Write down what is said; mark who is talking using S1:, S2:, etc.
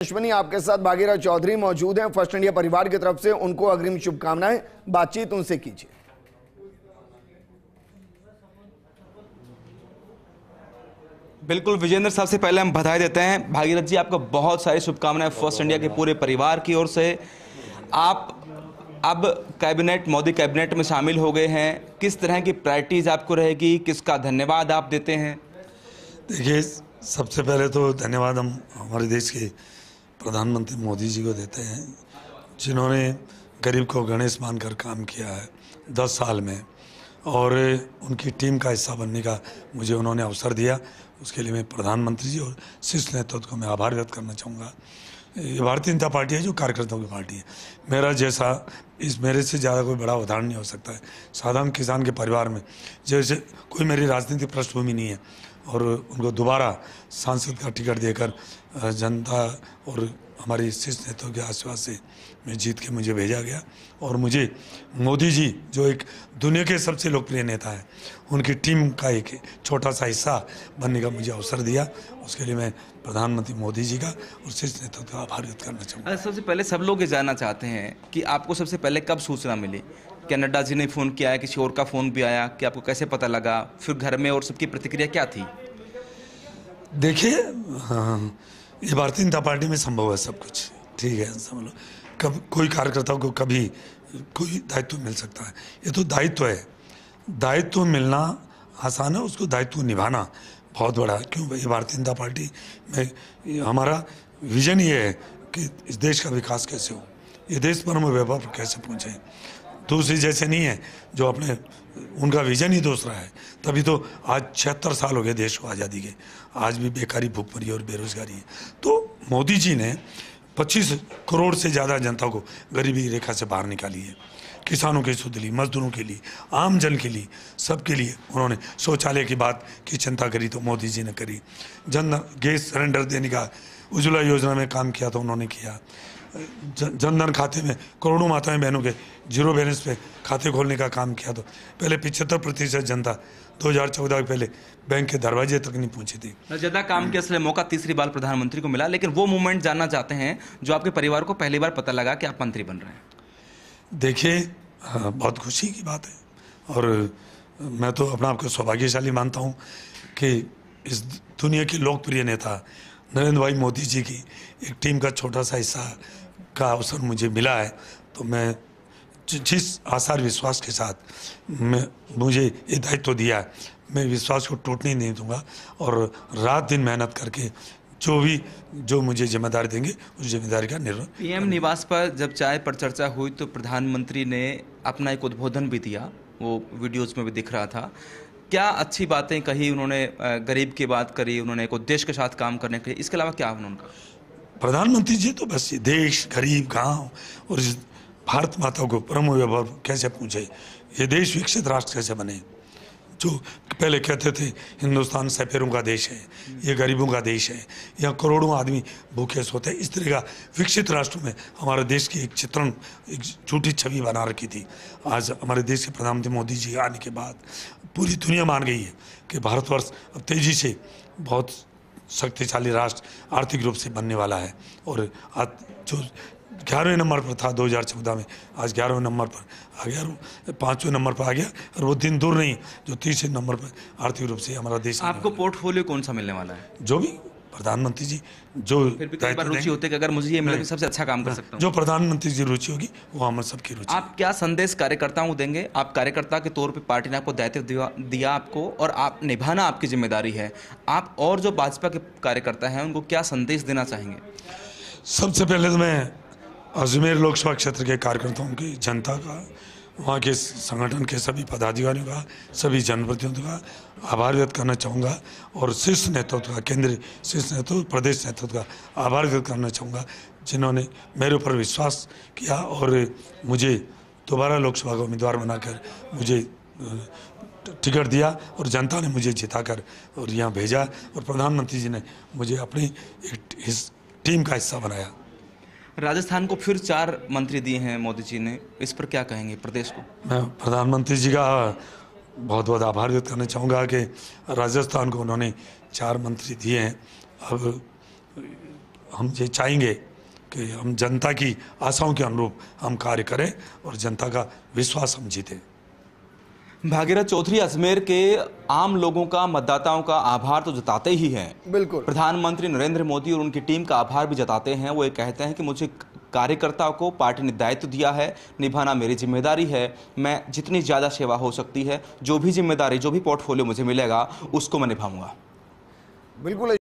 S1: अश्विनी, आपके साथ भागीरथ चौधरी मौजूद हैं फर्स्ट इंडिया परिवार की तरफ से, उनको अग्रिम शुभकामनाएं। बातचीत उनसे कीजिए।
S2: बिल्कुल विजेंद्र, सबसे पहले हम बधाई देते हैं। भागीरथ जी, आपको बहुत सारी शुभकामनाएं फर्स्ट इंडिया के पूरे परिवार की ओर से। आप अब कैबिनेट, मोदी कैबिनेट में शामिल हो गए हैं। किस तरह की प्रायोरिटीज आपको रहेगी, किसका धन्यवाद आप देते हैं?
S3: देखिए, सबसे पहले तो धन्यवाद हम हमारे देश के प्रधानमंत्री मोदी जी को देते हैं, जिन्होंने गरीब को गणेश मानकर काम किया है 10 साल में, और उनकी टीम का हिस्सा बनने का मुझे उन्होंने अवसर दिया। उसके लिए मैं प्रधानमंत्री जी और शीर्ष नेतृत्व को मैं आभार व्यक्त करना चाहूँगा। ये भारतीय जनता पार्टी है जो कार्यकर्ताओं की पार्टी है। मेरे से ज़्यादा कोई बड़ा उदाहरण नहीं हो सकता है। साधारण किसान के परिवार में जैसे कोई मेरी राजनीतिक पृष्ठभूमि नहीं है, और उनको दोबारा सांसद का टिकट देकर जनता और हमारे शीर्ष नेताओं के आशीर्वाद से मैं जीत के मुझे भेजा गया, और मुझे मोदी जी जो एक दुनिया के सबसे लोकप्रिय नेता है, उनकी टीम का एक छोटा सा हिस्सा बनने का मुझे अवसर दिया। उसके लिए मैं प्रधानमंत्री मोदी जी का और शीर्ष नेतृत्व का आभार व्यक्त करना चाहूँगा।
S2: सबसे पहले सब लोग ये जानना चाहते हैं कि आपको सबसे पहले कब सूचना मिली? क्या नड्डा जी ने फ़ोन किया है, किसी और का फ़ोन भी आया कि आपको कैसे पता लगा? फिर घर में और सबकी प्रतिक्रिया क्या थी?
S3: देखिए, ये भारतीय जनता पार्टी में संभव है सब कुछ, ठीक है, समझ लो। कब कोई कार्यकर्ता को कभी कोई दायित्व मिल सकता है, ये तो दायित्व है। दायित्व मिलना आसान है, उसको दायित्व निभाना बहुत बड़ा है। क्यों? ये भारतीय जनता पार्टी में हमारा विजन ये है कि इस देश का विकास कैसे हो, ये देश परम वैभव पर कैसे पहुँचे। दूसरी जैसे नहीं है जो अपने, उनका विजन ही दूसरा है। तभी तो आज 76 साल हो गए देश को आज़ादी के, आज भी बेकारी, भूखमरी और बेरोजगारी है। तो मोदी जी ने 25 करोड़ से ज़्यादा जनता को गरीबी रेखा से बाहर निकाली है। किसानों के सुध लिए, मजदूरों के लिए, आम जन के लिए, सबके लिए उन्होंने शौचालय की बात की चिंता करी तो मोदी जी ने करी। गैस सिलेंडर देने का उज्ज्वला योजना में काम किया तो उन्होंने किया। जनधन खाते में करोड़ों माताएं बहनों के जीरो बैलेंस पे खाते खोलने का काम किया। तो पहले 75% जनता 2014 के पहले बैंक के दरवाजे तक नहीं पहुंची थी।
S2: ज़्यादा काम किया, इसलिए मौका तीसरी बार प्रधानमंत्री को मिला। लेकिन वो मोमेंट जानना चाहते हैं जो आपके परिवार को पहली बार पता लगा कि आप मंत्री बन रहे हैं।
S3: देखिए, बहुत खुशी की बात है, और मैं तो अपना आपको सौभाग्यशाली मानता हूँ कि इस दुनिया के लोकप्रिय नेता नरेंद्र भाई मोदी जी की एक टीम का छोटा सा हिस्सा का अवसर मुझे मिला है। तो मैं जिस आसार विश्वास के साथ मुझे ये दायित्व दिया है, मैं विश्वास को टूटने नहीं दूंगा, और रात दिन मेहनत करके जो मुझे जिम्मेदारी देंगे उस जिम्मेदारी का निर्वहन।
S2: पीएम निवास पर जब चाय पर चर्चा हुई तो प्रधानमंत्री ने अपना एक उद्बोधन भी दिया, वो वीडियोज़ में भी दिख रहा था। क्या अच्छी बातें कही उन्होंने? गरीब की बात करी उन्होंने, एक उद्देश्य के साथ काम करने के लिए। इसके अलावा क्या उन्होंने कहा?
S3: प्रधानमंत्री जी तो बस देश, गरीब, गांव और इस भारत माता को परम वैभव कैसे पहुँचे, ये देश विकसित राष्ट्र कैसे बने। जो पहले कहते थे हिंदुस्तान सफेरों का देश है, ये गरीबों का देश है, यहाँ करोड़ों आदमी भूखे सोते हैं, इस तरह का विकसित राष्ट्र में हमारे देश की एक चित्रण, एक झूठी छवि बना रखी थी। आज हमारे देश के प्रधानमंत्री मोदी जी आने के बाद पूरी दुनिया मान गई है कि भारतवर्ष अब तेज़ी से बहुत शक्तिशाली राष्ट्र आर्थिक रूप से बनने वाला है। और आज जो 11वें नंबर पर था 2014 में, आज 11वें नंबर पर आ गया, 5वें नंबर पर आ गया, और वो दिन दूर नहीं जो 30वें नंबर पर आर्थिक रूप से हमारा देश।
S2: आपको पोर्टफोलियो कौन सा मिलने वाला है?
S3: जो भी प्रधानमंत्री जी जो
S2: फिर भी कई बार रुचि होती है कि अगर मुझे ये मिले तो सबसे अच्छा काम कर सकता हूँ।
S3: जो प्रधानमंत्री जी रुचि होगी वो हम सबकी रुचि।
S2: आप क्या संदेश कार्यकर्ताओं को देंगे? आप कार्यकर्ता के तौर पे पार्टी ने आपको दायित्व दिया आपको, और आप निभाना आपकी जिम्मेदारी है। आप और जो भाजपा के कार्यकर्ता हैं उनको क्या संदेश देना चाहेंगे?
S3: सबसे पहले तो मैं अजमेर लोकसभा क्षेत्र के कार्यकर्ताओं की, जनता का, वहाँ के संगठन के सभी पदाधिकारियों का, सभी जनप्रतिनिधियों का आभार व्यक्त करना चाहूँगा, और शीर्ष नेतृत्व का, केंद्रीय शीर्ष नेतृत्व, प्रदेश नेतृत्व का आभार व्यक्त करना चाहूँगा, जिन्होंने मेरे ऊपर विश्वास किया और मुझे दोबारा लोकसभा का उम्मीदवार बनाकर मुझे टिकट दिया, और जनता ने मुझे जिताकर और यहाँ भेजा, और प्रधानमंत्री जी ने मुझे अपनी एक टीम का हिस्सा बनाया।
S2: राजस्थान को फिर 4 मंत्री दिए हैं मोदी जी ने, इस पर क्या कहेंगे प्रदेश को?
S3: मैं प्रधानमंत्री जी का बहुत बहुत आभार व्यक्त करना चाहूँगा कि राजस्थान को उन्होंने 4 मंत्री दिए हैं। अब हम ये चाहेंगे कि हम जनता की आशाओं के अनुरूप हम कार्य करें और जनता का विश्वास हम जीतें।
S2: भागीरथ चौधरी अजमेर के आम लोगों का, मतदाताओं का आभार तो जताते ही हैं।
S1: बिल्कुल।
S2: प्रधानमंत्री नरेंद्र मोदी और उनकी टीम का आभार भी जताते हैं। वो ये कहते हैं कि मुझे कार्यकर्ताओं को पार्टी ने दायित्व दिया है, निभाना मेरी जिम्मेदारी है। मैं जितनी ज़्यादा सेवा हो सकती है, जो भी जिम्मेदारी, जो भी पोर्टफोलियो मुझे मिलेगा, उसको मैं निभाऊंगा।
S1: बिल्कुल।